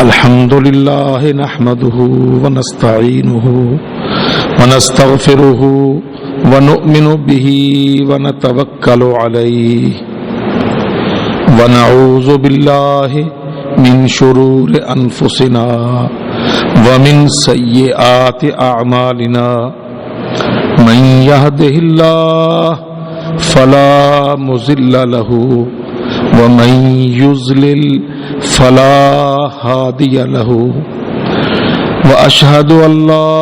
الحمد لله نحمده ونستعينه ونستغفره ونؤمن به ونتوكل عليه ونعوذ بالله من شرور أنفسنا ومن سيئات أعمالنا من يهده الله فلا مضل له ومن يضلل فلا هادي له وأشهد أن لا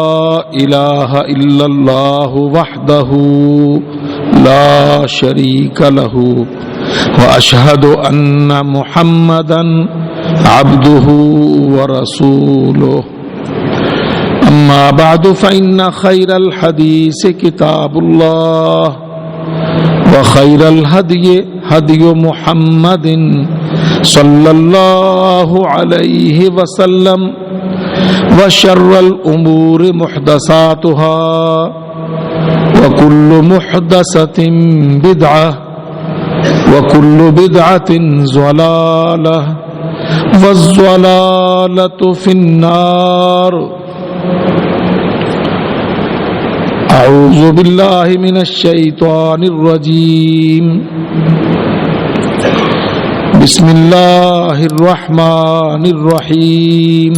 إله إلا الله وحده لا شريك له وأشهد أن محمدا عبده ورسوله أما بعد فإن خير الحديث كتاب الله وخير الهدي هدي محمد صلى الله عليه وسلم وشر الأمور محدثاتها وكل محدثة بدعة وكل بدعة ضلالة والضلالة في النار. أعوذ بالله من الشيطان الرجيم. بسم الله الرحمن الرحيم.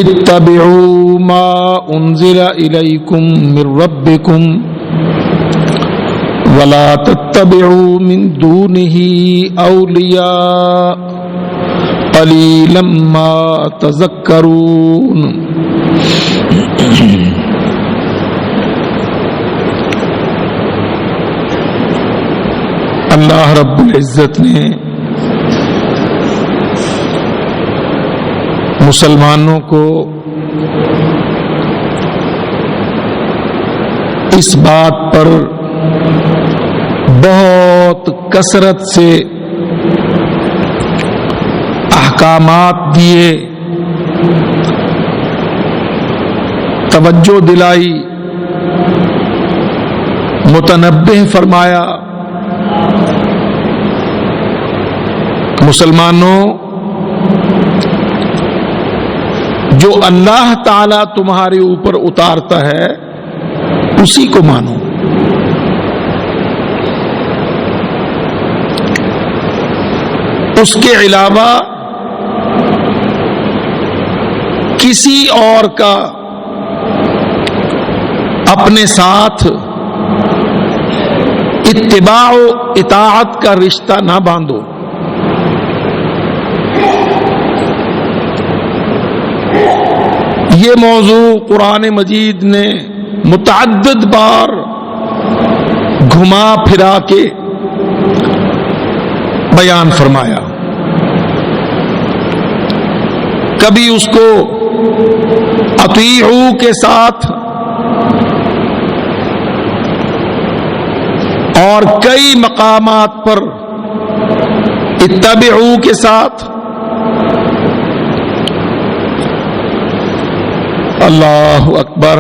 اتبعوا ما أنزل إليكم من ربكم ولا تتبعوا من دونه أولياء قليلا ما تذكرون. اللہ رب العزت نے مسلمانوں کو اس بات پر بہت کثرت سے احکامات دیے، توجہ دلائی، متنبہ فرمایا. مسلمانوں، جو اللہ تعالی تمہارے اوپر اتارتا ہے اسی کو مانو. اس کے علاوہ کسی اور کا اپنے ساتھ اتباع و اطاعت کا رشتہ نہ باندھو. یہ موضوع قرآن مجید نے متعدد بار گھما پھرا کے بیان فرمایا. کبھی اس کو اطیعوا کے ساتھ اور کئی مقامات پر اتبعوا کے ساتھ. اللہ اکبر.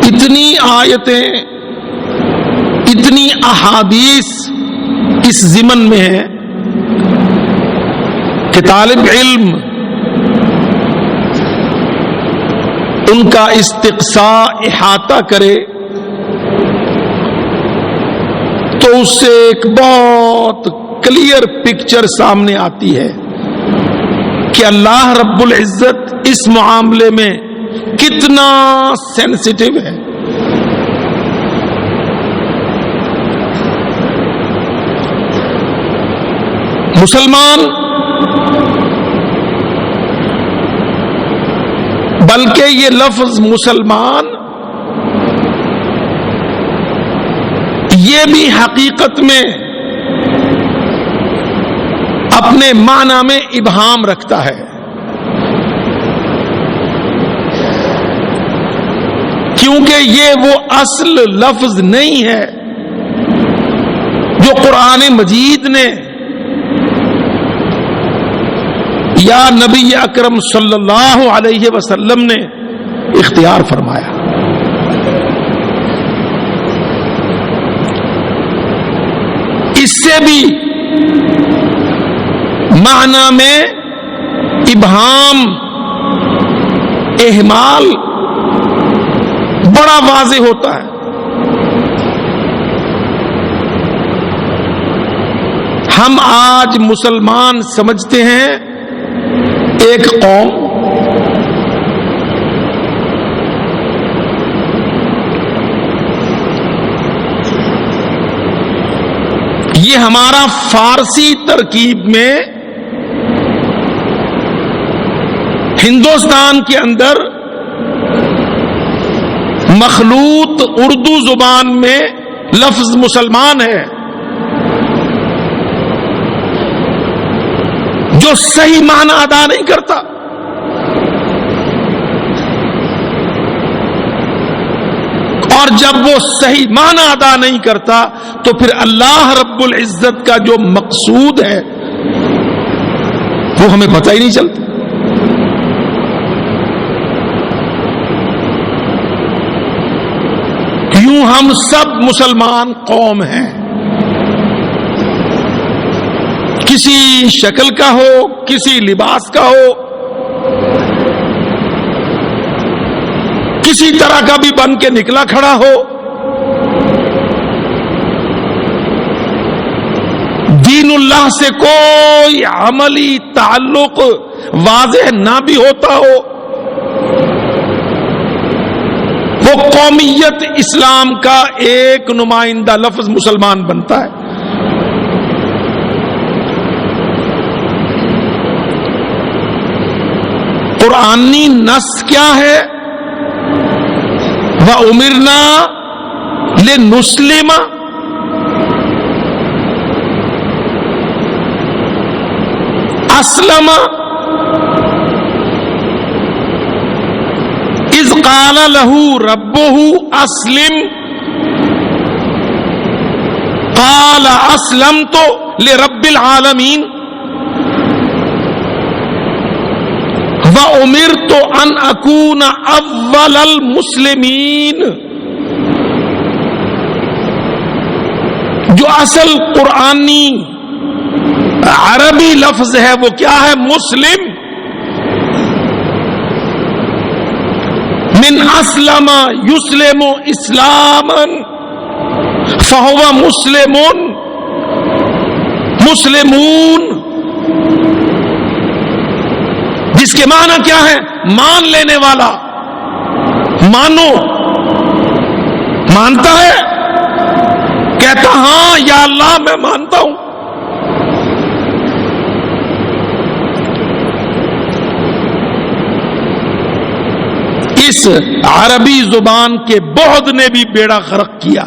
اتنی آیتیں، اتنی احادیث اس ضمن میں ہیں کہ طالب علم ان کا استقصاء احاطہ کرے تو اس سے ایک بہت کلیئر پکچر سامنے آتی ہے کہ اللہ رب العزت اس معاملے میں کتنا سینسٹیو ہے. مسلمان، بلکہ یہ لفظ مسلمان یہ بھی حقیقت میں اپنے معنی میں ابہام رکھتا ہے، کیونکہ یہ وہ اصل لفظ نہیں ہے جو قرآن مجید نے یا نبی اکرم صلی اللہ علیہ وسلم نے اختیار فرمایا. اس سے بھی معنی میں ابہام، اہمال بڑا واضح ہوتا ہے۔ ہم آج مسلمان سمجھتے ہیں ایک قوم، یہ ہمارا فارسی ترکیب میں ہندوستان کے اندر مخلوط اردو زبان میں لفظ مسلمان ہے، جو صحیح معنی ادا نہیں کرتا۔ اور جب وہ صحیح معنی ادا نہیں کرتا تو پھر اللہ رب العزت کا جو مقصود ہے وہ ہمیں پتہ ہی نہیں چلتا۔ یوں ہم سب مسلمان قوم ہیں، کسی شکل کا ہو، کسی لباس کا ہو، کسی طرح کا بھی بن کے نکلا کھڑا ہو، دین اللہ سے کوئی عملی تعلق واضح نہ بھی ہوتا ہو، وہ قومیت اسلام کا ایک نمائندہ لفظ مسلمان بنتا ہے۔ قرآنی نص کیا ہے؟ وَأُمِرْنَا لِنُسْلِمَ، أَسْلَمَ إِذْ قَالَ لَهُ رَبُّهُ أَسْلِمْ قَالَ أَسْلَمْتُ لِرَبِّ الْعَالَمِينَ وَأُمِرْتُ أَنْ أَكُونَ أَوَّلَ الْمُسْلِمِينَ۔ جو اصل قرآنی عربی لفظ ہے وہ کیا ہے؟ مسلم۔ من اسلم یسلم اسلاما فهو مسلم، مسلمون، جس کے معنی کیا ہے؟ مان لینے والا، مانو، مانتا ہے، کہتا ہاں یا اللہ میں مانتا ہوں۔ اس عربی زبان کے بعد نے بھی بیڑا غرق کیا۔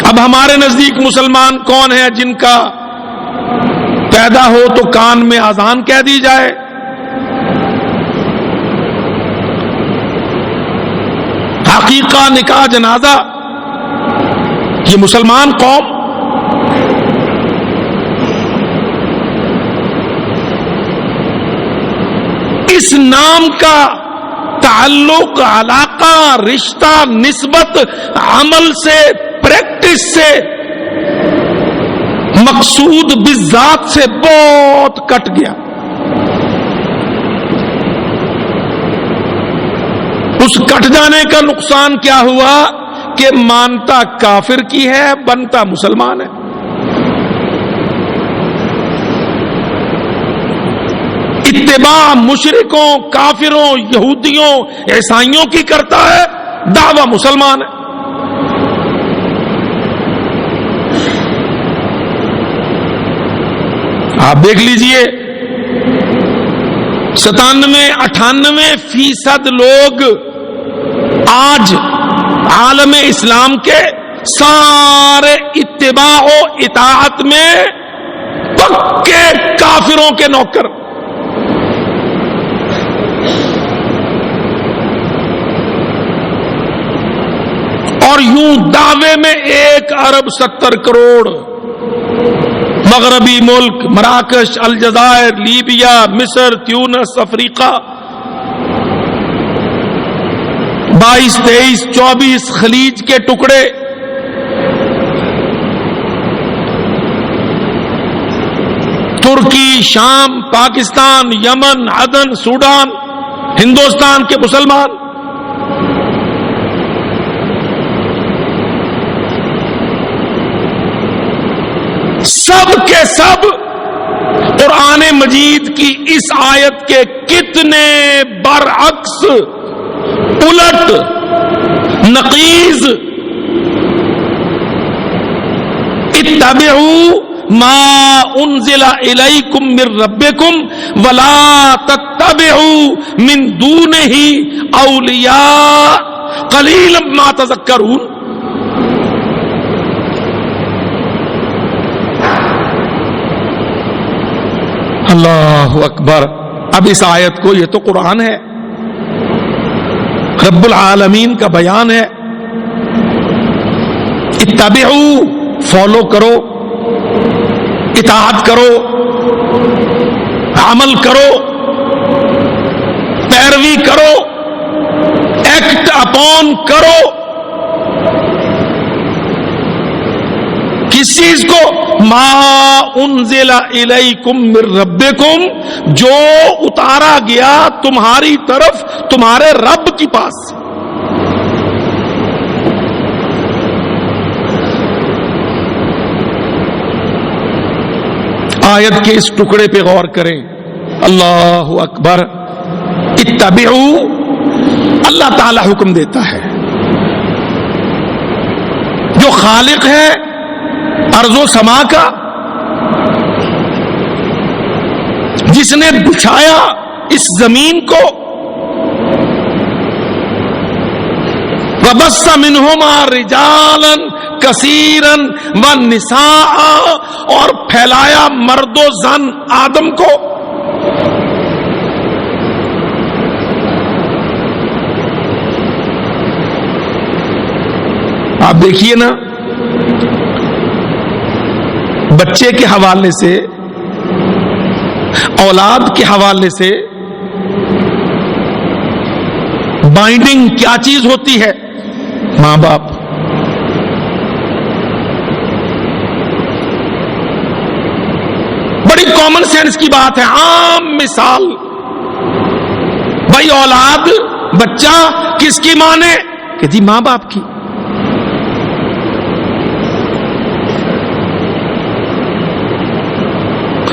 اب ہمارے نزدیک مسلمان کون ہیں جن کا پیدا ہو تو کان میں اذان کہہ دی جائے، حقیقہ نکاح جنازہ، یہ مسلمان قوم؟ اس نام کا تعلق، علاقہ، رشتہ، نسبت عمل سے، پریکٹس سے، مقصود بالذات سے بہت کٹ گیا۔ اس کٹ جانے کا نقصان کیا ہوا کہ مانتا کافر کی ہے، بنتا مسلمان ہے۔ اتباع مشرکوں، کافروں، یہودیوں، عیسائیوں کی کرتا ہے، دعویٰ مسلمان ہے۔ آپ دیکھ لیجئے 97-98% لوگ آج عالم اسلام کے سارے اتباع و اطاعت میں پکے کافروں کے نوکر۔ اور یوں دعوے میں 1 ارب 70 کروڑ، مغربی ملک، مراکش، الجزائر، لیبیا، مصر، تیونس، افریقہ، 22، 23، 24 خلیج کے ٹکڑے، شام، پاکستان، یمن، عدن، سوڈان، ہندوستان کے مسلمان سب کے سب قرآن مجید کی اس آیت کے کتنے برعکس، الٹ، نقیض، اتبعوا ما انزل الیکم من ربکم ولا تتبعوا من دونہ اولیاء قلیلا ما تذکرون. اللہ اکبر. اب اس آیت کو، یہ تو قرآن ہے، رب العالمین کا بیان ہے. اتبعوا، فالو کرو، اطاعت کرو، عمل کرو، پیروی کرو، ایکٹ اپون کرو. کس چیز کو؟ ما انزل الیکم من ربکم، جو اتارا گیا تمہاری طرف تمہارے رب کی پاس. آیت کے اس ٹکڑے پہ غور کریں. اللہ اکبر. اتبعوا، اللہ تعالی حکم دیتا ہے. جو خالق ہے ارض و سما کا، جس نے بچھایا اس زمین کو، وَبَثَّ مِنْهُمَا رِجَالًا كَثِيرًا وَالنِّسَاءَ، اور پھیلایا مرد و زن آدم کو. آپ دیکھیے نا، بچے کے حوالے سے، اولاد کے حوالے سے بائنڈنگ کیا چیز ہوتی ہے؟ ماں باپ. بڑی کامن سینس کی بات ہے، عام مثال. بھائی اولاد، بچہ کس کی مانے؟ کہ جی ماں باپ کی.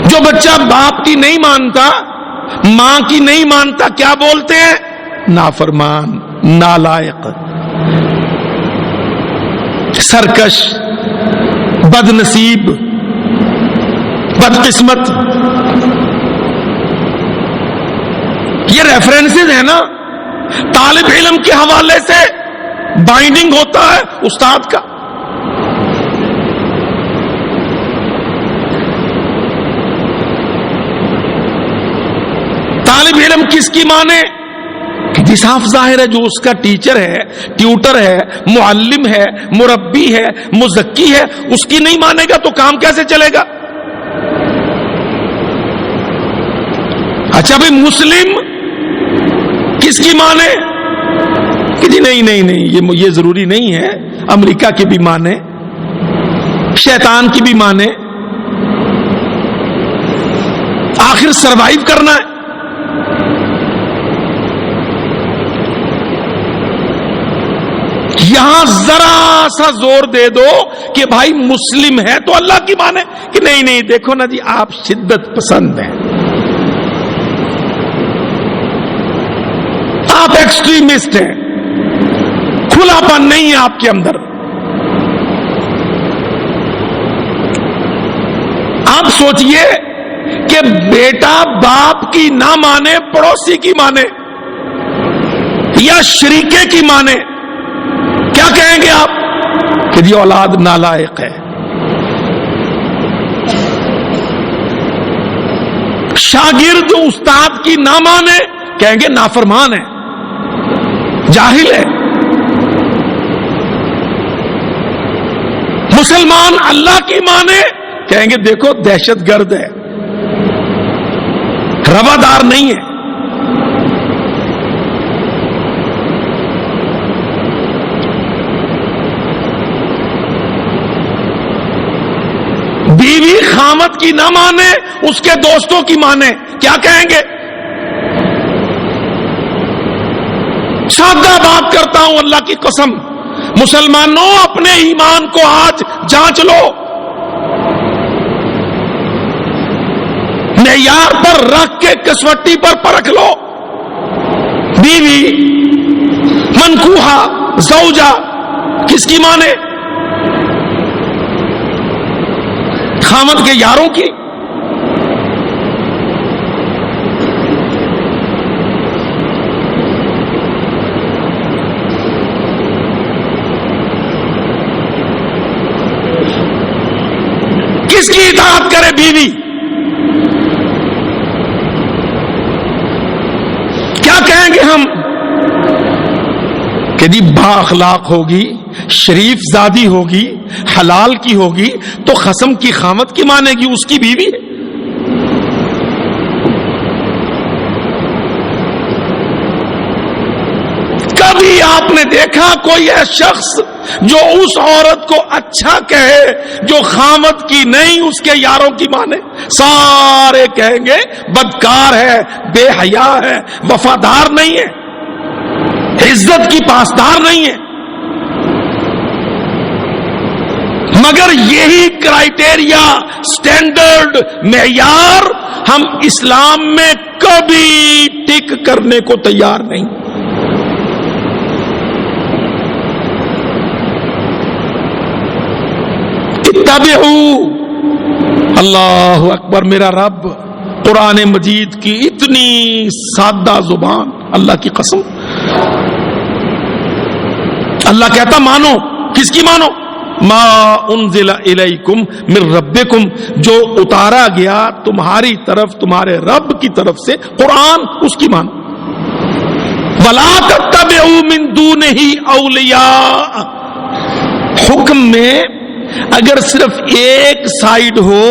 جو بچہ باپ کی نہیں مانتا، ماں کی نہیں مانتا، کیا بولتے ہیں؟ نافرمان، نالائق، سرکش، بد نصیب، بد قسمت. یہ ریفرنسز ہیں نا. طالب علم کے حوالے سے بائنڈنگ ہوتا ہے استاد کا. طالب علم کس کی مانے؟ کہ صاف ظاہر ہے جو اس کا ٹیچر ہے، ٹیوٹر ہے، معلم ہے، مربی ہے، مزکی ہے، اس کی نہیں مانے گا تو کام کیسے چلے گا؟ اچھا بھائی مسلم کس کی مانے؟ کہ جی نہیں، یہ ضروری نہیں ہے. امریکہ کی بھی مانے، شیطان کی بھی مانے، آخر سروائیو کرنا ہے. یہاں ذرا سا زور دے دو کہ بھائی مسلم ہے تو اللہ کی مانے. کہ نہیں، دیکھو نا جی آپ شدت پسند ہیں، آپ ایکسٹریمسٹ ہیں، کھلا پن نہیں ہے آپ کے اندر. آپ سوچئے کہ بیٹا باپ کی نہ مانے، پڑوسی کی مانے یا شریکے کی مانے، کیا کہیں گے آپ؟ کہ یہ اولاد نالائق ہے. شاگرد استاد کی نہ مانے، کہیں گے نافرمان ہے، جاہل ہے. مسلمان اللہ کی مانے، کہیں گے دیکھو دہشت گرد ہے، روادار نہیں ہے. بیوی خامد کی نہ مانے، اس کے دوستوں کی مانے، کیا کہیں گے؟ سادہ بات کرتا ہوں اللہ کی قسم، مسلمانوں اپنے ایمان کو آج جانچ لو، معیار پر رکھ کے کسوٹی پر پرکھ لو۔ بیوی، منکوحہ، زوجہ کس کی مانے؟ خامد کے یاروں کی؟ کس کی اطاعت کرے بیوی؟ کیا کہیں گے ہم کہ جی با اخلاق ہوگی، شریف زادی ہوگی، حلال کی ہوگی تو خصم کی خامد کی مانے گی، اس کی بیوی ہے۔ کبھی آپ نے دیکھا کوئی ہے شخص جو اس عورت کو اچھا کہے جو خامد کی نہیں اس کے یاروں کی مانے؟ سارے کہیں گے بدکار ہے، بے حیا ہے، وفادار نہیں ہے، عزت کی پاسدار نہیں ہے۔ مگر یہی کرائیٹیریا، سٹینڈرڈ، معیار ہم اسلام میں کبھی ٹک کرنے کو تیار نہیں۔ اتبعوا، اللہ اکبر، میرا رب قرآن مجید کی اتنی سادہ زبان، اللہ کی قسم، اللہ کہتا مانو، کس کی مانو؟ ما انزل الیکم من ربکم، جو اتارا گیا تمہاری طرف تمہارے رب کی طرف سے، قرآن، اس کی مانو۔ ولا تتبعوا من دونہ اولیاء، حکم میں اگر صرف ایک سائیڈ ہو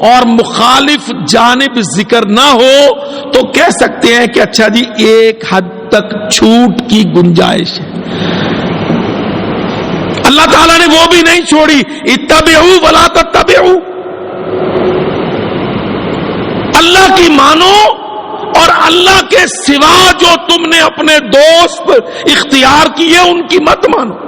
اور مخالف جانب ذکر نہ ہو تو کہہ سکتے ہیں کہ اچھا جی ایک حد تک چھوٹ کی گنجائش ہے۔ اللہ تعالیٰ نے وہ بھی نہیں چھوڑی، اتبعوا ولا تتبعوا، اللہ کی مانو اور اللہ کے سوا جو تم نے اپنے دوست اختیار کیے ان کی مت مانو۔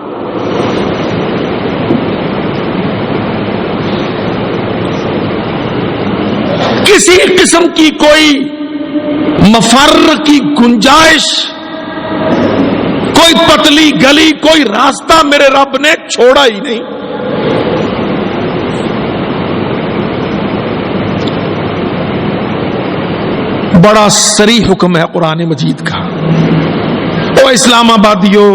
کسی قسم کی کوئی مفر کی گنجائش، کوئی پتلی گلی، کوئی راستہ میرے رب نے چھوڑا ہی نہیں۔ بڑا صریح حکم ہے قرآن مجید کا۔ او اسلام آبادیوں،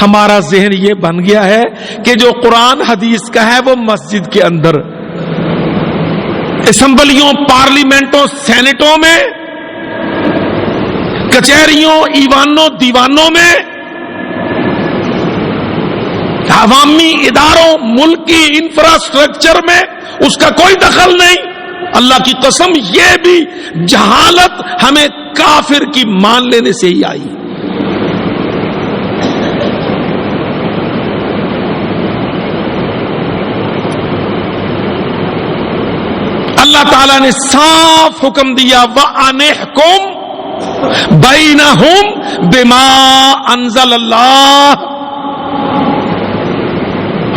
ہمارا ذہن یہ بن گیا ہے کہ جو قرآن حدیث کا ہے وہ مسجد کے اندر، اسمبلیوں، پارلیمنٹوں، سینٹوں میں، کچہریوں، ایوانوں، دیوانوں میں، عوامی اداروں، ملکی انفراسٹرکچر میں اس کا کوئی دخل نہیں۔ اللہ کی قسم یہ بھی جہالت ہمیں کافر کی مان لینے سے ہی آئی۔ اللہ تعالیٰ نے صاف حکم دیا وَأَنِحْكُمْ بَيْنَهُمْ بِمَا أَنزَلَ اللَّهُ،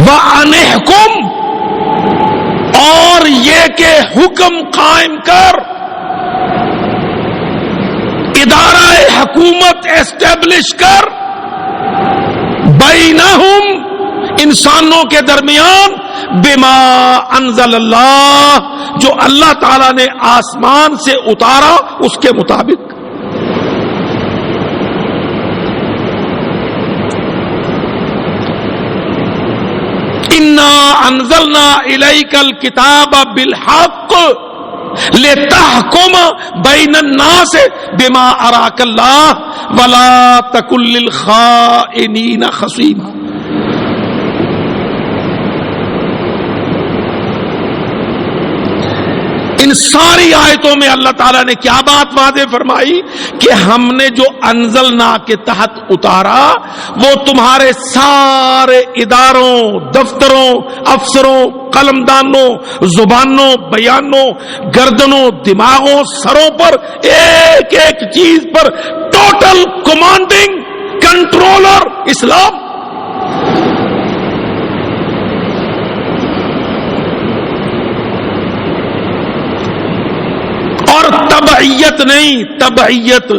وَأَنِحْكُمْ، اور یہ کہ حکم قائم کر، ادارہ حکومت اسٹیبلش کر، بینہم، انسانوں کے درمیان، بما انزل اللہ، جو اللہ تعالی نے آسمان سے اتارا اس کے مطابق۔ انا انزلنا الیک الکتاب بالحق لتحکم بین الناس بما اراک اللہ ولا تکن للخائنین خصیما۔ ان ساری آیتوں میں اللہ تعالیٰ نے کیا بات واضح فرمائی کہ ہم نے جو انزلنا کے تحت اتارا وہ تمہارے سارے اداروں، دفتروں، افسروں، قلمدانوں، زبانوں، بیانوں، گردنوں، دماغوں، سروں پر ایک ایک چیز پر ٹوٹل کمانڈنگ کنٹرولر اسلام. اور تبعیت نہیں، تبعیت،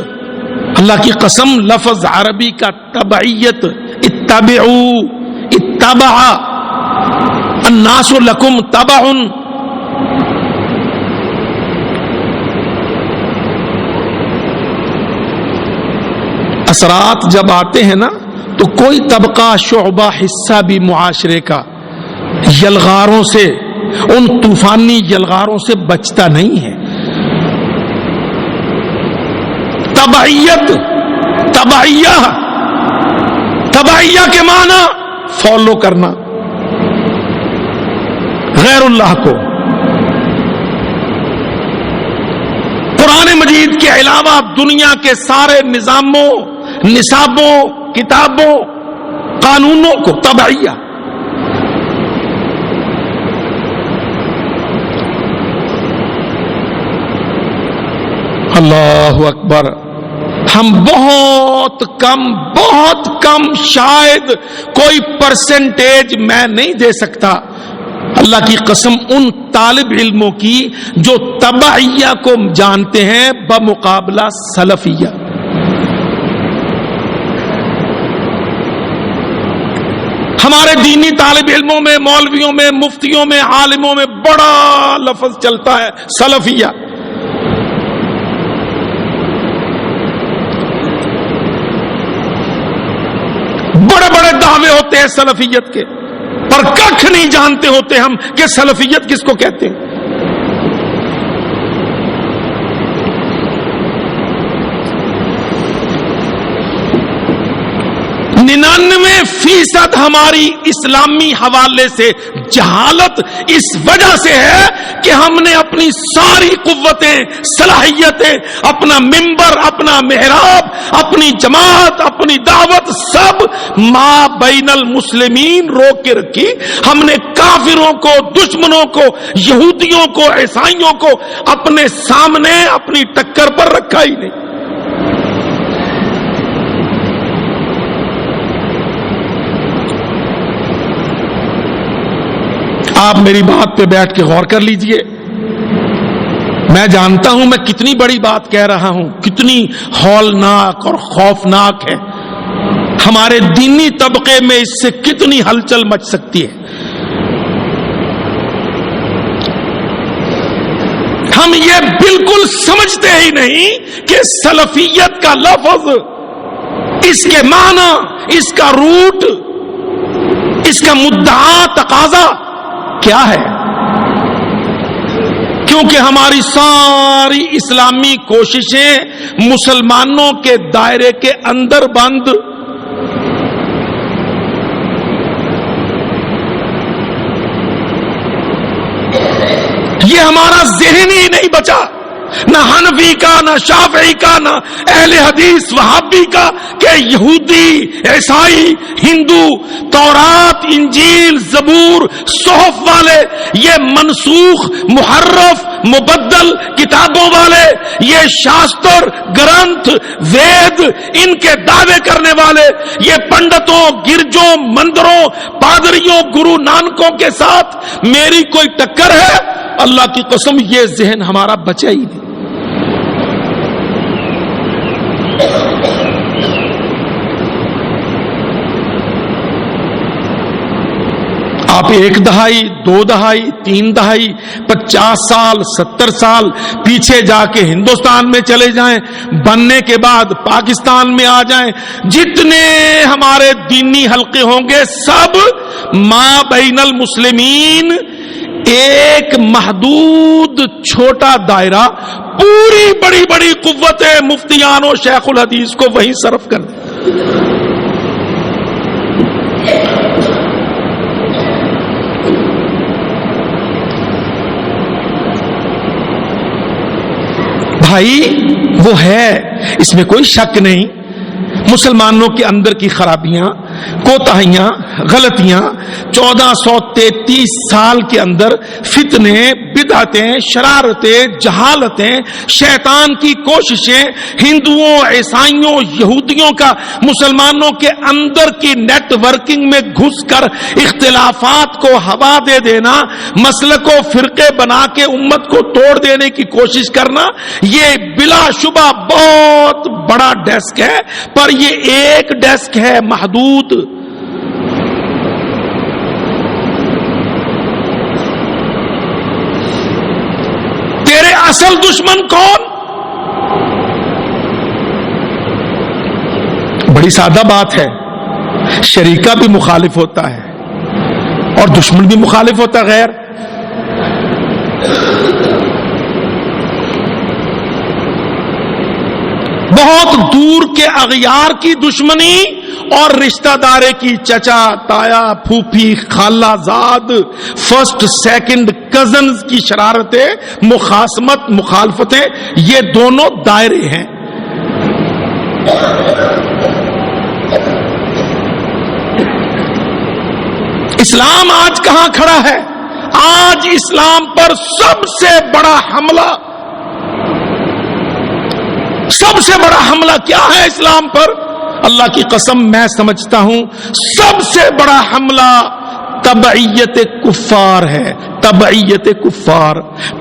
اللہ کی قسم لفظ عربی کا تبعیت، اتبعوا، اتبع الناس لکم تبع. اثرات جب آتے ہیں نا تو کوئی طبقہ، شعبہ، حصہ بھی معاشرے کا یلغاروں سے، ان طوفانی یلغاروں سے بچتا نہیں ہے. تبعیت، تبعیہ کے معنی فالو کرنا غیر اللہ کو. قرآن مجید کے علاوہ دنیا کے سارے نظاموں، نصابوں، کتابوں، قانونوں کو تبعیہ. اللہ اکبر. ہم بہت کم شاید کوئی پرسنٹیج میں نہیں دے سکتا اللہ کی قسم ان طالب علموں کی جو تبعیہ کو جانتے ہیں بمقابلہ سلفیہ. ہمارے دینی طالب علموں میں، مولویوں میں، مفتیوں میں، عالموں میں بڑا لفظ چلتا ہے سلفیہ. بڑے بڑے دعوے ہوتے ہیں سلفیت کے، پر کچھ نہیں جانتے ہوتے ہم کہ سلفیت کس کو کہتے ہیں. 99% ہماری اسلامی حوالے سے جہالت اس وجہ سے ہے کہ ہم نے اپنی ساری قوتیں، صلاحیتیں، اپنا منبر، اپنا محراب، اپنی جماعت، اپنی دعوت سب ما بین المسلمین روک کے رکھی. ہم نے کافروں کو، دشمنوں کو، یہودیوں کو، عیسائیوں کو اپنے سامنے اپنی ٹکر پر رکھا ہی نہیں. آپ میری بات پہ بیٹھ کے غور کر لیجئے. میں جانتا ہوں میں کتنی بڑی بات کہہ رہا ہوں، کتنی ہولناک اور خوفناک ہے. ہمارے دینی طبقے میں اس سے کتنی ہلچل مچ سکتی ہے. ہم یہ بالکل سمجھتے ہی نہیں کہ سلفیت کا لفظ، اس کے معنی، اس کا روٹ، اس کا مدعا، تقاضا کیا ہے. کیونکہ ہماری ساری اسلامی کوششیں مسلمانوں کے دائرے کے اندر بند. یہ ہمارا ذہن ہی نہیں بچا، نہ حنفی کا، نہ شافعی کا، نہ اہل حدیث وہابی کا، کہ یہودی، عیسائی، ہندو، تورات، انجیل، زبور، صحف والے، یہ منسوخ، محرف، مبدل کتابوں والے، یہ شاستر، گرنتھ، وید، ان کے دعوے کرنے والے، یہ پنڈتوں، گرجوں، مندروں، پادریوں، گرو نانکوں کے ساتھ میری کوئی ٹکر ہے؟ اللہ کی قسم یہ ذہن ہمارا بچا ہی نہیں. آپ 1 دہائی، 2 دہائی، 3 دہائی، 50 سال، 70 سال پیچھے جا کے ہندوستان میں چلے جائیں، بننے کے بعد پاکستان میں آ جائیں، جتنے ہمارے دینی حلقے ہوں گے سب ما بین المسلمین، ایک محدود چھوٹا دائرہ، پوری بڑی بڑی قوتیں مفتیان و شیخ الحدیث کو وہیں صرف کر دیں. بھائی وہ ہے، اس میں کوئی شک نہیں، مسلمانوں کے اندر کی خرابیاں، کوتاہیاں، غلطیاں 1433 سال کے اندر فتنے، بدعتیں، شرارتیں، جہالتیں، شیطان کی کوششیں، ہندوؤں، عیسائیوں، یہودیوں کا مسلمانوں کے اندر کی نیٹ ورکنگ میں گھس کر اختلافات کو ہوا دے دینا، مسلک و فرقے بنا کے امت کو توڑ دینے کی کوشش کرنا، یہ بلا شبہ بہت بڑا ڈیسک ہے، پر یہ ایک ڈیسک ہے محدود۔ تیرے اصل دشمن کون؟ بڑی سادہ بات ہے، شریکہ بھی مخالف ہوتا ہے اور دشمن بھی مخالف ہوتا ہے، غیر بہت دور کے اغیار کی دشمنی اور رشتہ دارے کی چچا، تایا، پھوپھی، خالہ زاد، فرسٹ سیکنڈ کزنز کی شرارتیں، مخاصمت، مخالفتیں، یہ دونوں دائرے ہیں۔ اسلام آج کہاں کھڑا ہے؟ آج اسلام پر سب سے بڑا حملہ کیا ہے اسلام پر؟ اللہ کی قسم میں سمجھتا ہوں سب سے بڑا حملہ تبعیت کفار ہے، تبعیت کفار،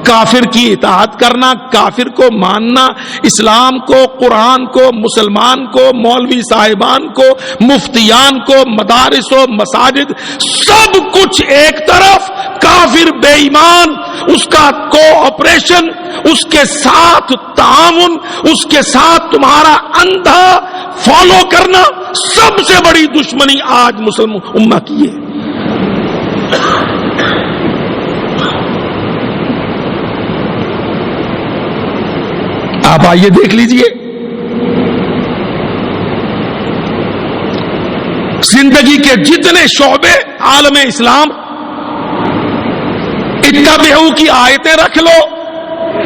کافر کی اطاعت کرنا، کافر کو ماننا، اسلام کو، قرآن کو، مسلمان کو، مولوی صاحبان کو، مفتیان کو، مدارس و مساجد، سب کچھ ایک طرف، کافر بے ایمان، اس کا کوآپریشن، اس کے ساتھ تعاون، اس کے ساتھ تمہارا اندھا فالو کرنا، سب سے بڑی دشمنی آج مسلم امت کی ہے۔ آپ آئیے دیکھ لیجئے، زندگی کے جتنے شعبے عالم اسلام، اتبعوا کی آیتیں رکھ لو،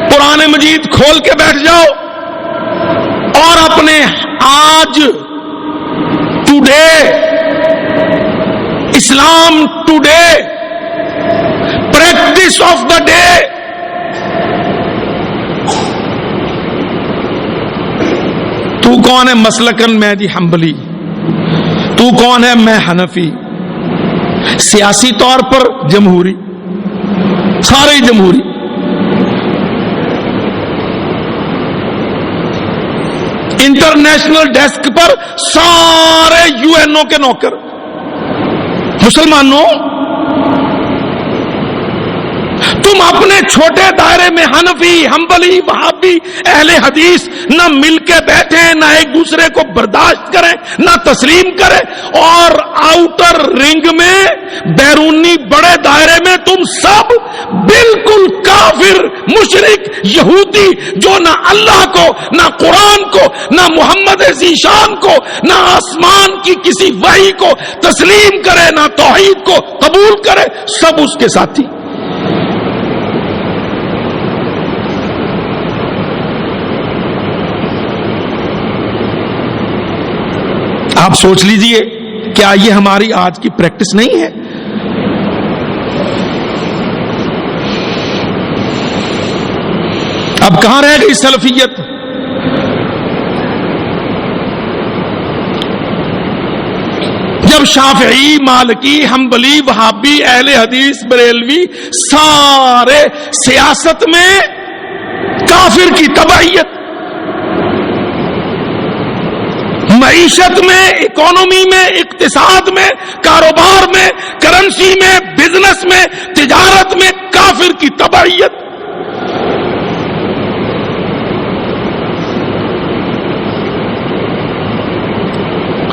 قرآن مجید کھول کے بیٹھ جاؤ اور اپنے آج today, Islam today, practice of the day, تو کون ہے مسلکن؟ میں جی حنبلی۔ تو کون ہے؟ میں حنفی۔ سیاسی طور پر جمہوری، سارے جمہوری۔ انٹرنیشنل ڈیسک پر سارے یو این او کے نوکر۔ مسلمانوں، تم اپنے چھوٹے دائرے میں حنفی، حنبلی، وہابی، اہل حدیث نہ مل کے بیٹھے، نہ ایک دوسرے کو برداشت کریں، نہ تسلیم کریں، اور آؤٹر رنگ میں، بیرونی بڑے دائرے میں تم سب بالکل کافر، مشرک، یہودی، جو نہ اللہ کو، نہ قرآن کو، نہ محمد ذیشان کو، نہ آسمان کی کسی وحی کو تسلیم کرے، نہ توحید کو قبول کرے، سب اس کے ساتھی۔ آپ سوچ لیجئے، کیا یہ ہماری آج کی پریکٹس نہیں ہے؟ اب کہاں رہ گئی سلفیت؟ جب شافعی، مالکی، حنبلی، وہابی، اہل حدیث، بریلوی سارے سیاست میں کافر کی تبعیت، معیشت میں، اکانومی میں، اقتصاد میں، کاروبار میں، کرنسی میں، بزنس میں، تجارت میں کافر کی تبعیت،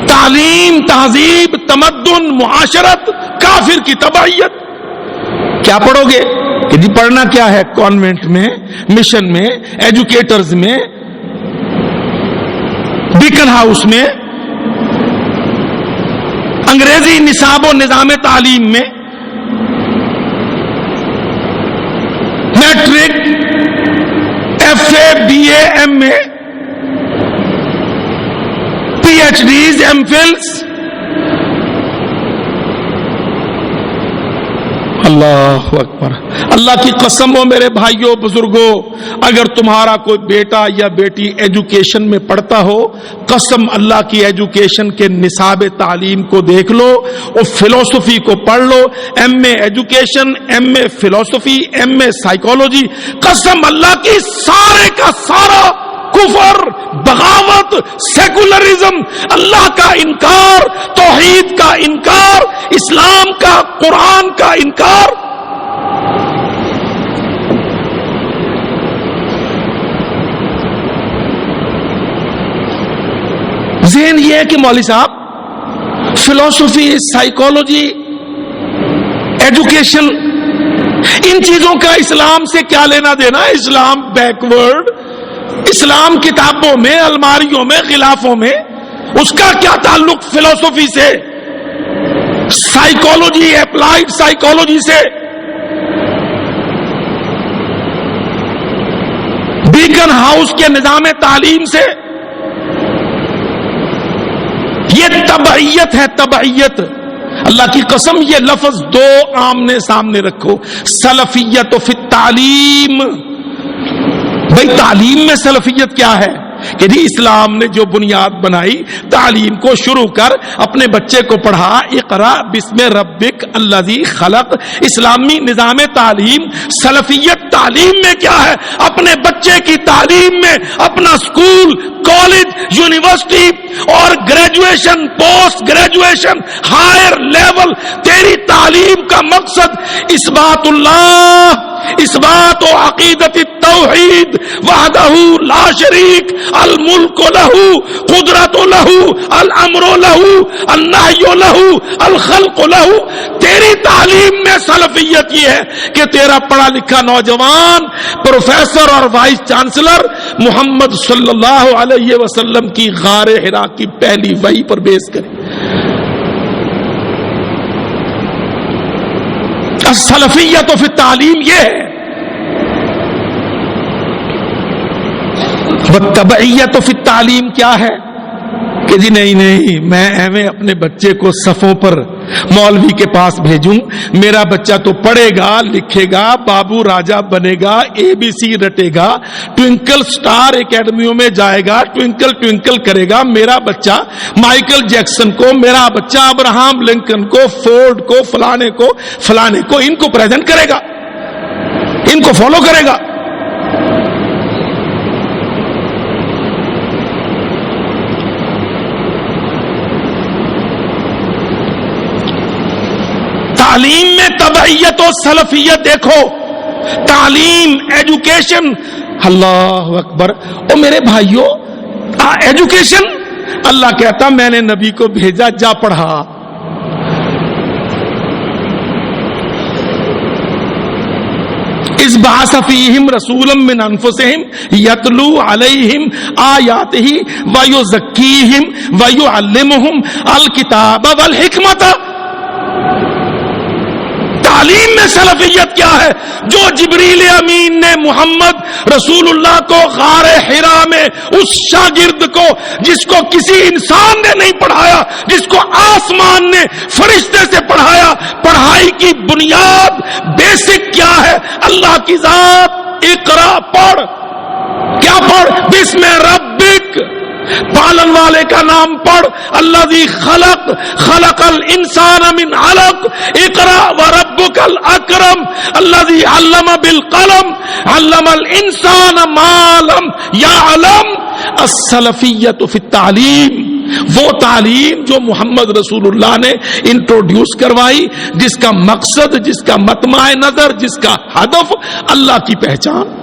تعلیم، تہذیب، تمدن، معاشرت، کافر کی تبعیت۔ کیا پڑھو گے کہ جی پڑھنا کیا ہے؟ کانوینٹ میں، مشن میں، ایجوکیٹرز میں، بیکن ہاؤس میں، انگریزی نصاب و نظام تعلیم میں، matric, F A, B BA, MA, PhDs, MPhils. اللہ اکبر. اللہ کی قسم ہو میرے بھائیوں بزرگوں، اگر تمہارا کوئی بیٹا یا بیٹی ایجوکیشن میں پڑھتا ہو، قسم اللہ کی ایجوکیشن کے نصاب تعلیم کو دیکھ لو اور فلسفی کو پڑھ لو. MA ایجوکیشن، MA فلسفی، MA سائیکالوجی، قسم اللہ کی سارے کا سارا کفر، بغاوت، سیکولرزم، اللہ کا انکار، توحید کا انکار، اسلام کا، قرآن کا انکار. ذہن یہ ہے کہ مولوی صاحب فلسفی، سائیکالوجی، ایجوکیشن، ان چیزوں کا اسلام سے کیا لینا دینا؟ اسلام بیکورڈ، اسلام کتابوں میں، الماریوں میں، غلافوں میں، اس کا کیا تعلق فلسفی سے، سائیکالوجی، اپلائیڈ سائیکالوجی سے؟ بیکن ہاؤس کے نظام تعلیم سے؟ یہ تبعیت ہے، تبعیت. اللہ کی قسم یہ لفظ دو آمنے سامنے رکھو، سلفیت فی التعلیم. بھئی تعلیم میں سلفیت کیا ہے؟ کہ جی اسلام نے جو بنیاد بنائی، تعلیم کو شروع کر، اپنے بچے کو پڑھا، اقرا بسم ربک الذی خلق. اسلامی نظام تعلیم، سلفیت تعلیم میں کیا ہے؟ اپنے بچے کی تعلیم میں، اپنا اسکول، کالج، یونیورسٹی اور graduation, post graduation, higher level, تیری تعلیم کا مقصد اثبات اللہ، اثبات و عقیدت التوحید وحدہ لا شریک، الملک لہ، قدرت لہ، الامر لہ، النہی لہ، الخلق لہ. تیری تعلیم میں سلفیت یہ ہے کہ تیرا پڑھا لکھا نوجوان پروفیسر اور وائس چانسلر محمد صلی اللہ علیہ وسلم کی غار حرا کی پہلی وحی پر بیس کرے. السلفیت فی التعلیم یہ ہے. والتبعیت فی التعلیم کیا ہے؟ کہ جی نہیں میں ایویں اپنے بچے کو صفوں پر مولوی کے پاس بھیجوں، میرا بچہ تو پڑھے گا، لکھے گا، بابو راجا بنے گا، ABC رٹے گا، ٹوئنکل سٹار اکیڈمیوں میں جائے گا، ٹوئنکل ٹوئنکل کرے گا. میرا بچہ مائیکل جیکسن کو، میرا بچہ ابراہم لنکن کو، فورڈ کو، فلانے کو ان کو پریزنٹ کرے گا، ان کو فالو کرے گا. تعلیم میں تبعیت و سلفیت دیکھو. تعلیم، ایجوکیشن، اللہ اکبر. او میرے بھائیوں، ایجوکیشن اللہ کہتا میں نے نبی کو بھیجا، جا پڑھا. اذ بعث فیہم رسولا من انفسہم یتلو علیہم آیاتہ ویزکیہم ویعلمہم الکتاب والحکمت. تعلیم میں سلفیت کیا ہے؟ جو جبریل امین نے محمد رسول اللہ کو غار حرا میں، اس شاگرد کو جس کو کسی انسان نے نہیں پڑھایا، جس کو آسمان نے فرشتے سے پڑھایا، پڑھائی کی بنیاد بیسک کیا ہے؟ اللہ کی ذات. اقرا پڑھ. کیا پڑھ؟ بسم ربک، پالن والے کا نام پڑھ. الذی خلق، خلق الانسان من علق. اقرا وربک الاکرم الذی علم بالقلم، علم الانسان ما لم یعلم. السلفیت فی التعلیم، وہ تعلیم جو محمد رسول اللہ نے انٹروڈیوس کروائی، جس کا مقصد، جس کا مطمع نظر، جس کا ہدف اللہ کی پہچان.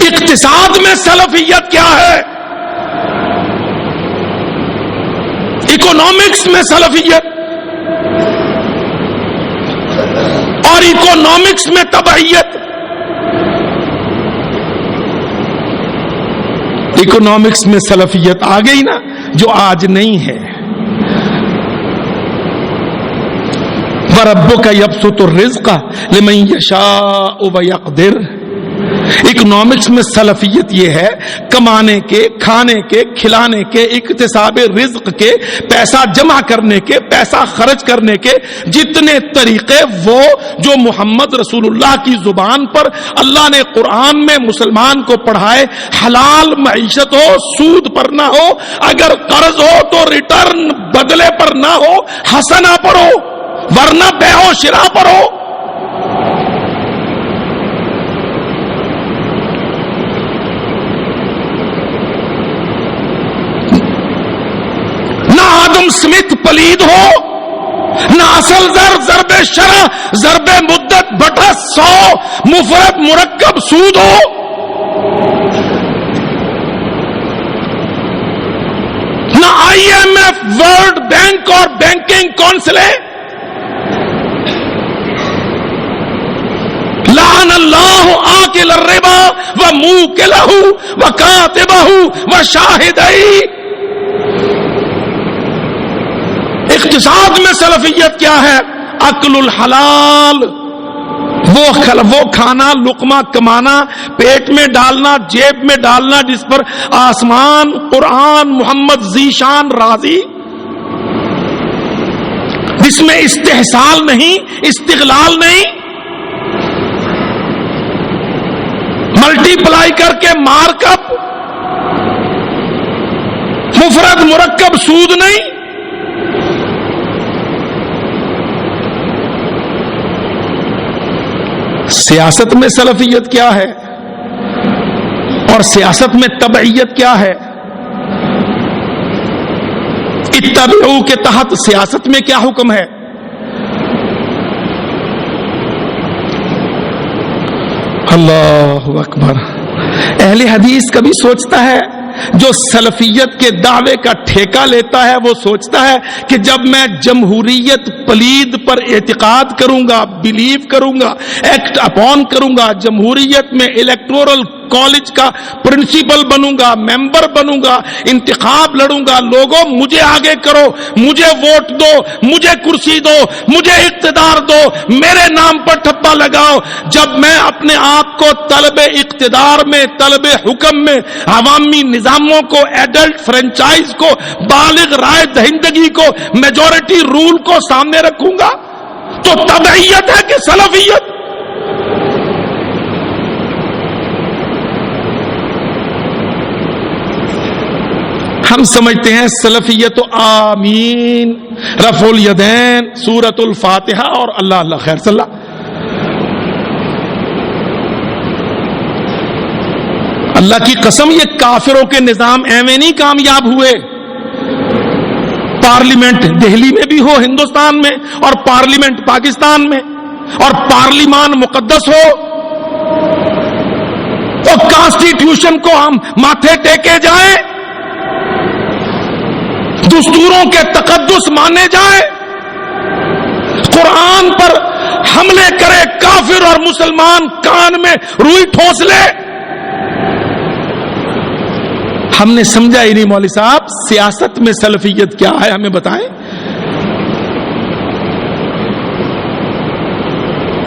اقتصاد میں سلفیت کیا ہے؟ اکنامکس میں سلفیت، اور اکنامکس میں تبعیت. اکنامکس میں سلفیت آ گئی نا، جو آج نہیں ہے. وَرَبُّكَ يَبْسُطُ الرِّزْقَ لِمَن يَشَاءُ وَيَقْدِرُ۔ اکنامکس میں سلفیت یہ ہے کمانے کے، کھانے کے، کھلانے کے، اکتساب رزق کے، پیسہ جمع کرنے کے، پیسہ خرچ کرنے کے جتنے طریقے وہ جو محمد رسول اللہ کی زبان پر اللہ نے قرآن میں مسلمان کو پڑھائے، حلال معیشت ہو، سود پر نہ ہو، اگر قرض ہو تو ریٹرن بدلے پر نہ ہو، حسنہ پر ہو، ورنہ بیع و شراء پر ہو۔ آدم سمت پلید ہو، نہ اصل زر ضرب شرع ضرب مدت بٹا 100 مفرد مرکب سود ہو، نہ IMF ورلڈ بینک اور بینکنگ کونسل ہے۔ لعن اللہ آکل الربا وموکلہ وکاتبہ وشاہدیہ۔ اقتصاد میں سلفیت کیا ہے؟ اکل الحلال، وہ کھانا، لقمہ کمانا، پیٹ میں ڈالنا، جیب میں ڈالنا جس پر آسمان، قرآن، محمد ذیشان راضی، جس میں استحصال نہیں، استغلال نہیں، ملٹی پلائی کر کے مارک اپ، مفرد مرکب سود نہیں۔ سیاست میں سلفیت کیا ہے اور سیاست میں تبعیت کیا ہے؟ اتبعوا کے تحت سیاست میں کیا حکم ہے؟ اللہ اکبر۔ اہل حدیث کبھی سوچتا ہے، جو سلفیت کے دعوے کا ٹھیکہ لیتا ہے وہ سوچتا ہے کہ جب میں جمہوریت پلید پر اعتقاد کروں گا، بلیو کروں گا، ایکٹ اپون کروں گا، جمہوریت میں الیکٹورل کالج کا پرنسپل بنوں گا، ممبر بنوں گا، انتخاب لڑوں گا، لوگوں مجھے آگے کرو، مجھے ووٹ دو، مجھے کرسی دو، مجھے اقتدار دو، میرے نام پر ٹھپا لگاؤ۔ جب میں اپنے آپ کو طلب اقتدار میں، طلب حکم میں، عوامی نظاموں کو، ایڈلٹ فرنچائز کو، بالغ رائے دہندگی کو، میجورٹی رول کو سامنے رکھوں گا تو تبعیت ہے کہ سلفیت؟ ہم سمجھتے ہیں سلفیت و آمین، رفع الیدین، سورۃ الفاتحہ اور اللہ اللہ خیر صلی اللہ۔ اللہ کی قسم یہ کافروں کے نظام ایویں نہیں کامیاب ہوئے۔ پارلیمنٹ دہلی میں بھی ہو ہندوستان میں، اور پارلیمنٹ پاکستان میں، اور پارلیمان مقدس ہو، اور کانسٹیٹیوشن کو ہم ماتھے ٹیکے جائیں، دستوروں کے تقدس مانے جائیں، قرآن پر حملے کرے کافر اور مسلمان کان میں روئی ٹھونس لے۔ ہم نے سمجھا ہی نہیں مولوی صاحب سیاست میں سلفیت کیا ہے، ہمیں بتائیں۔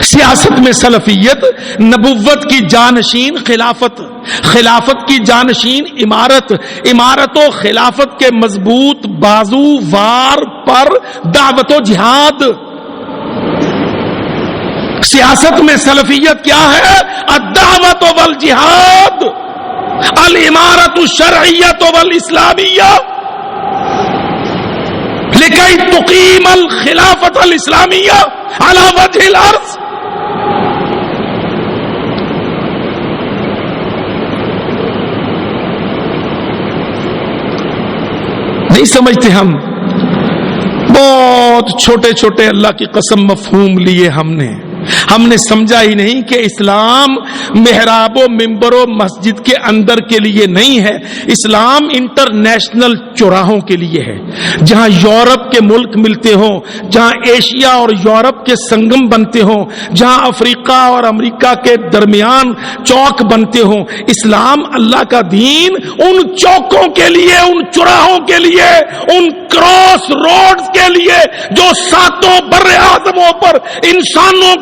سیاست میں سلفیت نبوت کی جانشین خلافت، خلافت کی جانشین امارت، امارت و خلافت کے مضبوط بازو وار پر دعوت و جہاد۔ سیاست میں سلفیت کیا ہے؟ الدعوت والجہاد، الامارت الشرعیت والاسلامیہ، لکی تقیم الخلافت الاسلامیہ علی وجہ الارض۔ نہیں سمجھتے ہم، بہت چھوٹے چھوٹے اللہ کی قسم مفہوم لیے ہم نے۔ ہم نے سمجھا ہی نہیں کہ اسلام محراب و ممبر و مسجد کے اندر کے لیے نہیں ہے، اسلام انٹرنیشنل چوراہوں کے لیے ہے، جہاں یورپ کے ملک ملتے ہوں، جہاں ایشیا اور یورپ کے سنگم بنتے ہوں، جہاں افریقہ اور امریکہ کے درمیان چوک بنتے ہوں۔ اسلام اللہ کا دین ان چوکوں کے لیے، ان چوراہوں کے لیے، ان کراس روڈز کے لیے جو ساتوں بر اعظموں پر انسانوں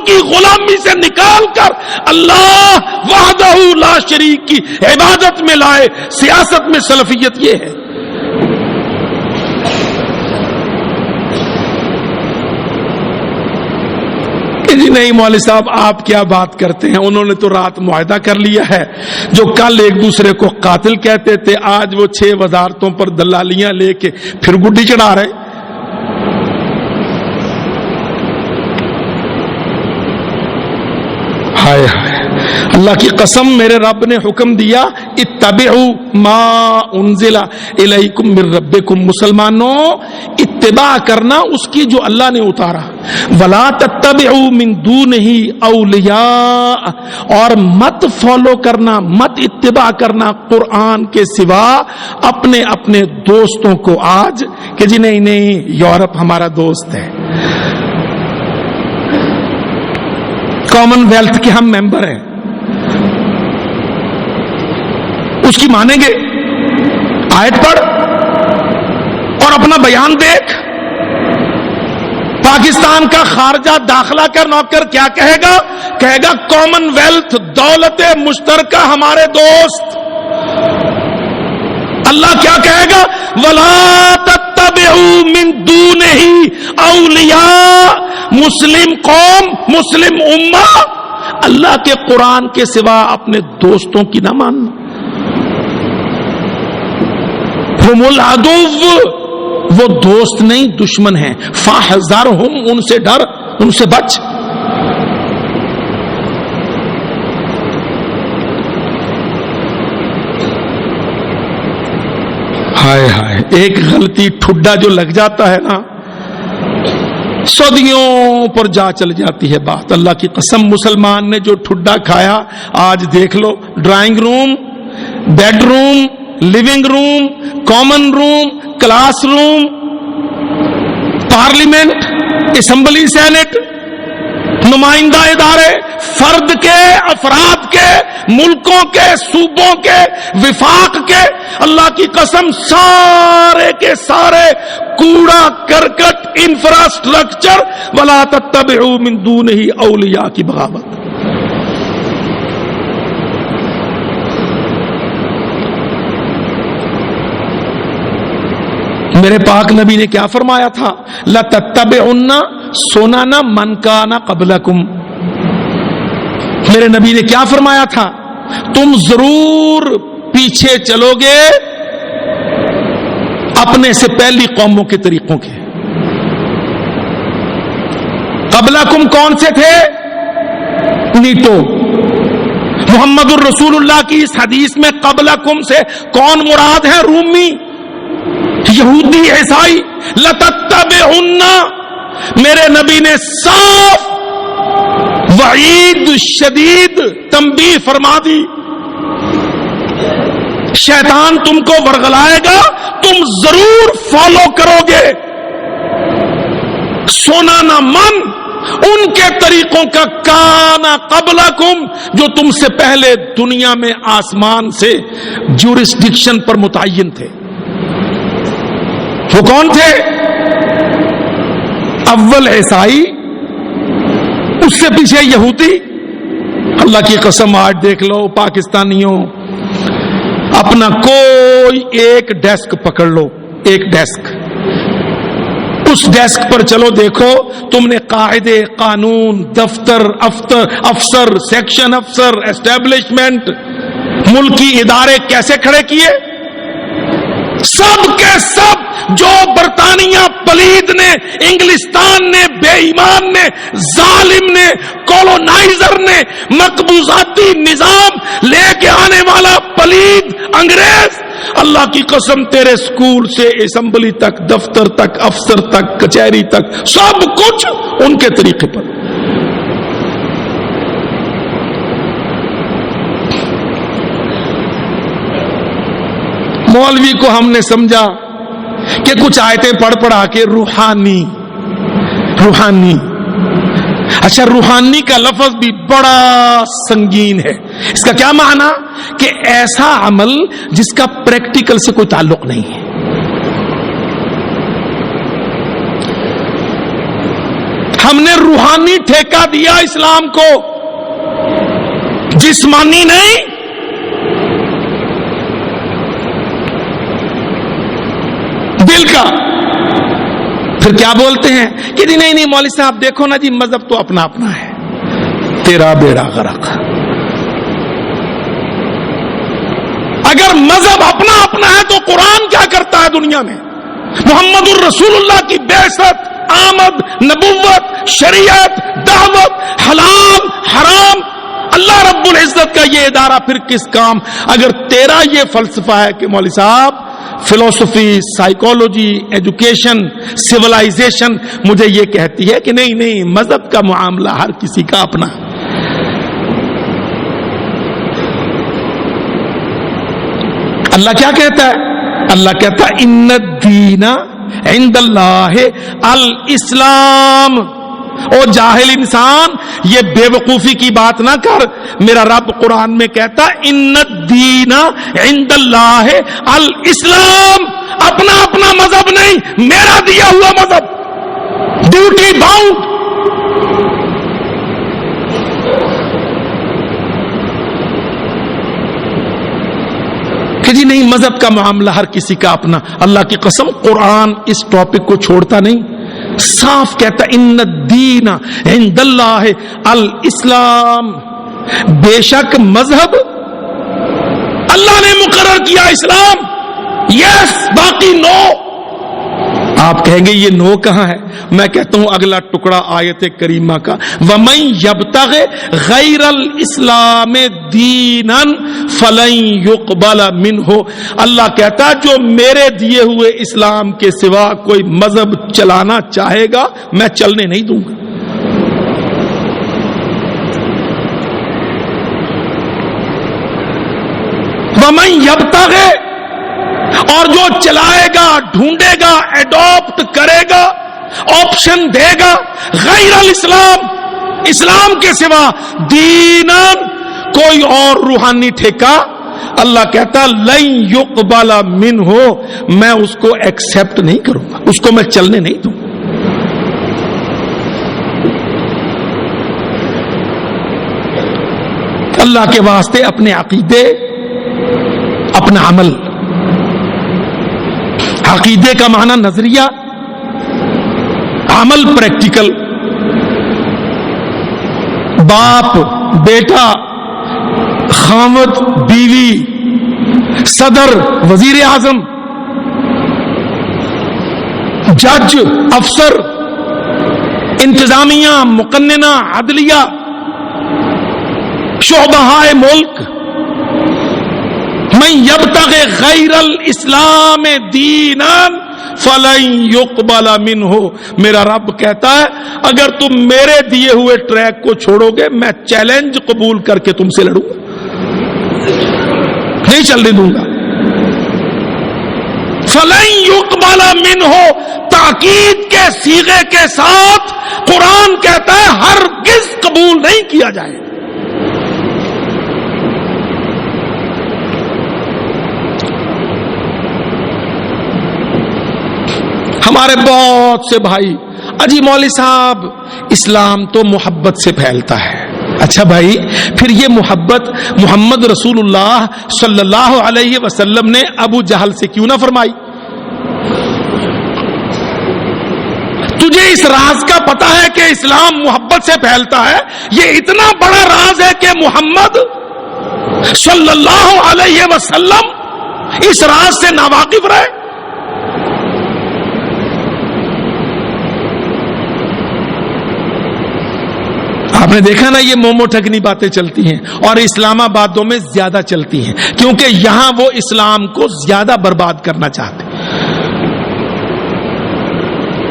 کی غلامی سے نکال کر اللہ وحدہ لا شریک کی عبادت میں لائے۔ سیاست میں سلفیت یہ ہے۔ جی نہیں مولوی صاحب آپ کیا بات کرتے ہیں، انہوں نے تو رات معاہدہ کر لیا ہے، جو کل ایک دوسرے کو قاتل کہتے تھے آج وہ 6 وزارتوں پر دلالیاں لے کے پھر گڈی چڑھا رہے۔ ہائے ہائے، اللہ کی قسم میرے رب نے حکم دیا اتبعوا ما انزل الیکم من ربکم، مسلمانوں اتباع کرنا اس کی جو اللہ نے اتارا، ولا تتبعوا من دونہ اولیاء، اور مت فالو کرنا، مت اتباع کرنا قرآن کے سوا اپنے اپنے دوستوں کو۔ آج کہ جی نہیں یورپ ہمارا دوست ہے، کامن ویلتھ کے ہم ممبر ہیں، اس کی مانیں گے؟ آیت پڑھ اور اپنا بیان دیکھ۔ پاکستان کا خارجہ داخلہ کا نوکر کیا کہے گا؟ کہے گا کامن ویلتھ، دولت مشترکہ ہمارے دوست۔ اللہ کیا کہے گا؟ وَلَا تَتَّبِعُوا مِن دُونِهِ اولیاء، مسلم قوم، مسلم امہ اللہ کے قرآن کے سوا اپنے دوستوں کی نہ ماننا۔ ہم العدو، وہ دوست نہیں دشمن ہیں، فاحذرہم، ان سے ڈر، ان سے بچ۔ ہائے ہائے، ایک غلطی ٹھڈا جو لگ جاتا ہے نا صدیوں پر جا چل جاتی ہے بات۔ اللہ کی قسم مسلمان نے جو ٹھڈا کھایا آج دیکھ لو، drawing room, bedroom, living room, common room, classroom, parliament, assembly, senate, نمائندہ ادارے، فرد کے، افراد کے، ملکوں کے، صوبوں کے، وفاق کے، اللہ کی قسم سارے کے سارے کوڑا کرکٹ انفراسٹرکچر ولا تتبعوا من دونہ اولیاء کی بغاوت۔ میرے پاک نبی نے کیا فرمایا تھا؟ لَتَتَّبِعُنَّ سُنَنَ مَنْ كَانَ قَبْلَكُمْ، میرے نبی نے کیا فرمایا تھا؟ تم ضرور پیچھے چلو گے اپنے سے پہلی قوموں کے طریقوں کے۔ قبلکم کون سے تھے؟ نیٹو۔ محمد الرسول اللہ کی اس حدیث میں قبلکم سے کون مراد ہے؟ رومی، یہودی، عیسائی۔ لَتَتَّبِعُنَّ، میرے نبی نے صاف وعید شدید تنبیہ فرما دی، شیطان تم کو ورغلائے گا، تم ضرور فالو کرو گے سونا نہ من ان کے طریقوں کا، کانا قبلکم، جو تم سے پہلے دنیا میں آسمان سے جورسڈکشن پر متعین تھے۔ وہ کون تھے؟ اول عیسائی، اس سے پیچھے یہودی۔ اللہ کی قسم آج دیکھ لو پاکستانیوں، اپنا کوئی ایک ڈیسک پکڑ لو، ایک ڈیسک، اس ڈیسک پر چلو، دیکھو تم نے قاعدے، قانون، دفتر، افسر، سیکشن افسر، اسٹیبلشمنٹ، ملکی ادارے کیسے کھڑے کیے؟ سب کے سب جو برطانیہ پلید نے، انگلستان نے، بے ایمان نے، ظالم نے، کولونائزر نے، مقبوضاتی نظام لے کے آنے والا پلید انگریز اللہ کی قسم تیرے سکول سے اسمبلی تک، دفتر تک، افسر تک، کچہری تک، سب کچھ ان کے طریقے پر۔ مولوی کو ہم نے سمجھا کہ کچھ آیتیں پڑھا کے روحانی۔ اچھا، روحانی کا لفظ بھی بڑا سنگین ہے۔ اس کا کیا معنی؟ کہ ایسا عمل جس کا پریکٹیکل سے کوئی تعلق نہیں ہے۔ ہم نے روحانی ٹھیکہ دیا اسلام کو، جسمانی نہیں۔ دل کا۔ پھر کیا بولتے ہیں کہ جی نہیں مولوی صاحب دیکھو نا جی، مذہب تو اپنا اپنا ہے، تیرا بیڑا غرق۔ اگر مذہب اپنا اپنا ہے تو قرآن کیا کرتا ہے دنیا میں؟ محمد الرسول اللہ کی بعثت، آمد، نبوت، شریعت، دعوت، حلال حرام، اللہ رب العزت کا یہ ادارہ پھر کس کام؟ اگر تیرا یہ فلسفہ ہے کہ مولوی صاحب فلسفی، سائیکالوجی، ایجوکیشن، سیولائزیشن مجھے یہ کہتی ہے کہ نہیں مذہب کا معاملہ ہر کسی کا اپنا۔ اللہ کیا کہتا ہے؟ اللہ کہتا ہے ان الدین عند اللہ الاسلام۔ او جاہل انسان، یہ بے وقوفی کی بات نہ کر۔ میرا رب قرآن میں کہتا ان الدین عند اللہ الاسلام۔ اپنا اپنا مذہب نہیں، میرا دیا ہوا مذہب، ڈیوٹی باؤنڈ۔ کہ جی نہیں مذہب کا معاملہ ہر کسی کا اپنا۔ اللہ کی قسم قرآن اس ٹاپک کو چھوڑتا نہیں، صاف کہتا ان الدین عند اللہ الاسلام۔ بے شک مذہب اللہ نے مقرر کیا اسلام، یس، باقی نو۔ آپ کہیں گے یہ نو کہاں ہے؟ میں کہتا ہوں اگلا ٹکڑا آیت کریمہ کا، وَمَن يَبْتَغِ غَيْرَ الْإِسْلَامِ دِينًا فَلَن يُقْبَلَ مِنْهُ۔ اللہ کہتا جو میرے دیے ہوئے اسلام کے سوا کوئی مذہب چلانا چاہے گا میں چلنے نہیں دوں گا۔ وَمَن يَبْتَغِ، اور جو چلائے گا، ڈھونڈے گا، ایڈاپٹ کرے گا، آپشن دے گا، غیر الاسلام، اسلام کے سوا، دینن، کوئی اور روحانی ٹھیکہ، اللہ کہتا لن یقبل منہ، میں اس کو ایکسپٹ نہیں کروں گا، اس کو میں چلنے نہیں دوں۔ اللہ کے واسطے اپنے عقیدے، اپنا عمل۔ عقیدے کا معنی نظریہ، عمل پریکٹیکل۔ باپ، بیٹا، خاوند، بیوی، صدر، وزیر اعظم، جج، افسر، انتظامیہ، مقننہ، عدلیہ، شعبہائے ملک، من یبتغ غیر الاسلام دینا فلن یقبل منہ۔ میرا رب کہتا ہے اگر تم میرے دیے ہوئے ٹریک کو چھوڑو گے میں چیلنج قبول کر کے تم سے لڑوں گا، نہیں چلنے دوں گا۔ فلن یقبل منہ، تاکید کے صیغے کے ساتھ قرآن کہتا ہے ہرگز قبول نہیں کیا جائے۔ ہمارے بہت سے بھائی، اجی مولوی صاحب اسلام تو محبت سے پھیلتا ہے۔ اچھا بھائی، پھر یہ محبت محمد رسول اللہ صلی اللہ علیہ وسلم نے ابو جہل سے کیوں نہ فرمائی؟ تجھے اس راز کا پتا ہے کہ اسلام محبت سے پھیلتا ہے؟ یہ اتنا بڑا راز ہے کہ محمد صلی اللہ علیہ وسلم اس راز سے ناواقف رہے۔ آپ نے دیکھا نا یہ مومو ٹھگنی باتیں چلتی ہیں اور اسلام آبادوں میں زیادہ چلتی ہیں کیونکہ یہاں وہ اسلام کو زیادہ برباد کرنا چاہتے ہیں.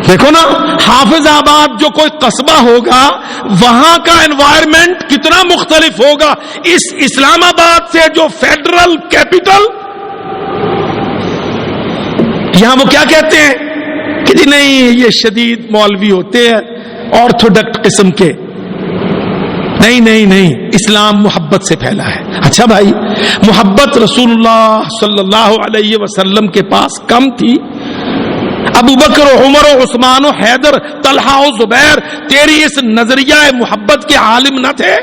دیکھو نا حافظ آباد جو کوئی قصبہ ہوگا وہاں کا انوائرمنٹ کتنا مختلف ہوگا اس اسلام آباد سے جو فیڈرل کیپٹل. یہاں وہ کیا کہتے ہیں کہ جی نہیں یہ شدید مولوی ہوتے ہیں آرتھوڈکس قسم کے. نہیں نہیں نہیں، اسلام محبت سے پھیلا ہے. اچھا بھائی، محبت رسول اللہ صلی اللہ علیہ وسلم کے پاس کم تھی؟ ابو بکر و عمر و عثمان و حیدر طلحہ و زبیر تیری اس نظریہ محبت کے عالم نہ تھے؟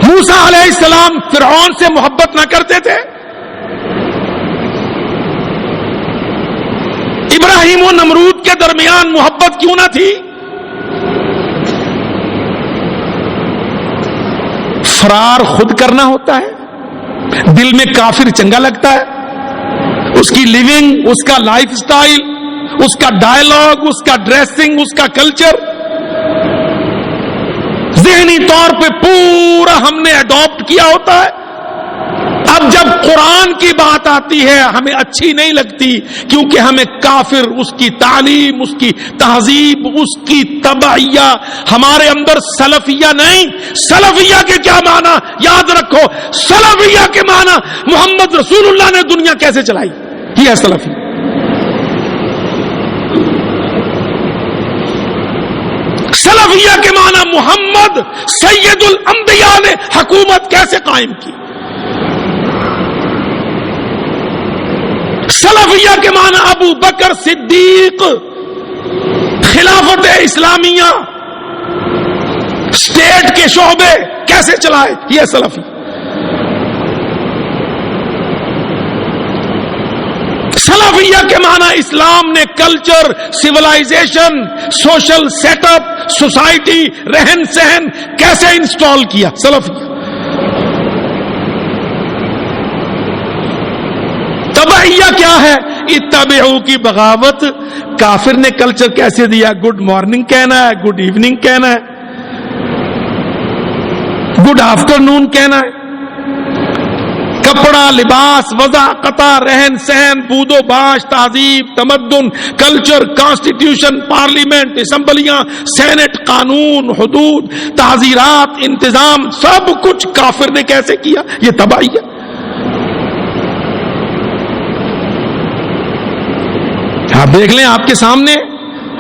موسیٰ علیہ السلام فرعون سے محبت نہ کرتے تھے؟ ابراہیم و نمرود کے درمیان محبت کیوں نہ تھی؟ فرار خود کرنا ہوتا ہے، دل میں کافر چنگا لگتا ہے، اس کی لیونگ، اس کا لائف سٹائل، اس کا ڈائلاگ، اس کا ڈریسنگ، اس کا کلچر ذہنی طور پہ پورا ہم نے اڈاپٹ کیا ہوتا ہے. اب جب قرآن کی بات آتی ہے ہمیں اچھی نہیں لگتی کیونکہ ہمیں کافر، اس کی تعلیم، اس کی تہذیب، اس کی تبعیہ، ہمارے اندر سلفیہ نہیں. سلفیہ کے کیا معنی یاد رکھو، سلفیہ کے معنی محمد رسول اللہ نے دنیا کیسے چلائی، یہ ہے سلفی. سلفیہ کے معنی محمد سید الانبیاء نے حکومت کیسے قائم کی. سلفیہ کے معنی ابو بکر صدیق خلافت اسلامیہ اسٹیٹ کے شعبے کیسے چلائے، یہ سلفی. سلفیہ کے معنی اسلام نے culture, civilization, social set up, society, رہن سہن کیسے انسٹال کیا، سلفیہ. تبعیہ کیا ہے؟ اتبعوا کی بغاوت. کافر نے کلچر کیسے دیا؟ گڈ مارننگ کہنا ہے، گڈ ایوننگ کہنا ہے، گڈ آفٹر کہنا ہے. کپڑا، لباس، وضع، قطع، رہن سہن، بود و باش، تہذیب، تمدن، کلچر، کانسٹیٹیوشن، پارلیمنٹ، اسمبلیاں، سینٹ، قانون، حدود، تعزیرات، انتظام، سب کچھ کافر نے کیسے کیا، یہ تبعیہ. آپ دیکھ لیں آپ کے سامنے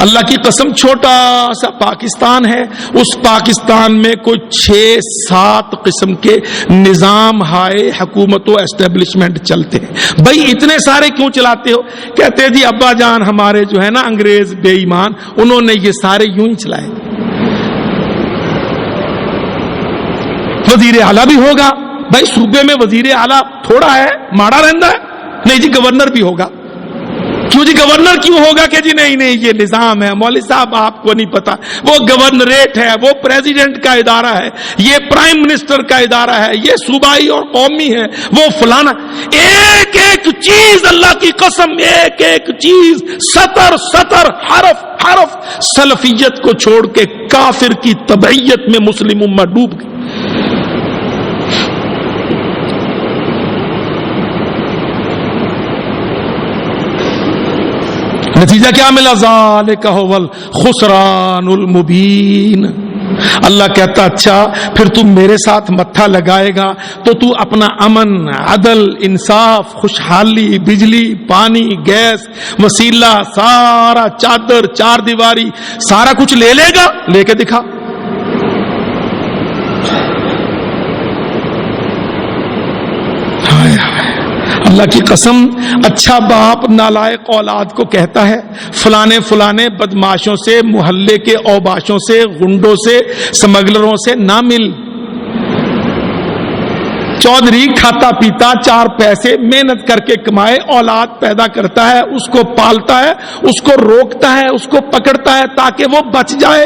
اللہ کی قسم چھوٹا سا پاکستان ہے، اس پاکستان میں کوئی 6-7 قسم کے نظام ہائے حکومت و اسٹیبلشمنٹ چلتے ہیں. بھائی اتنے سارے کیوں چلاتے ہو؟ کہتے جی ابا جان ہمارے جو ہے نا انگریز بے ایمان، انہوں نے یہ سارے یوں ہی چلائے. وزیر اعلیٰ بھی ہوگا. بھائی صوبے میں وزیر اعلیٰ تھوڑا ہے، ماڑا رہتا ہے؟ نہیں جی گورنر بھی ہوگا. کیوں جی گورنر کیوں ہوگا؟ کہ جی نہیں نہیں یہ نظام ہے. مولوی صاحب آپ کو نہیں پتا، وہ گورنریٹ ہے، وہ پریزیڈنٹ کا ادارہ ہے، یہ پرائم منسٹر کا ادارہ ہے، یہ صوبائی اور قومی ہے، وہ فلانا. ایک ایک چیز اللہ کی قسم، ایک ایک چیز، سطر سطر، حرف حرف سلفیت کو چھوڑ کے کافر کی تبعیت میں مسلم امت ڈوب گئی. نتیجہ کیا ملا؟ ذالک هو الخسران المبین. اللہ کہتا اچھا پھر تم میرے ساتھ متھا لگائے گا تو تو اپنا امن، عدل، انصاف، خوشحالی، بجلی، پانی، گیس، وسیلہ، سارا چادر، چار دیواری، سارا کچھ لے لے گا. لے کے دکھا. اللہ کی قسم اچھا باپ نالائق اولاد کو کہتا ہے فلانے فلانے بدماشوں سے، محلے کے اوباشوں سے، غنڈوں سے، سمگلروں سے نہ مل. چودھری کھاتا پیتا 4 پیسے محنت کر کے کمائے، اولاد پیدا کرتا ہے، اس کو پالتا ہے، اس کو روکتا ہے، اس کو پکڑتا ہے تاکہ وہ بچ جائے.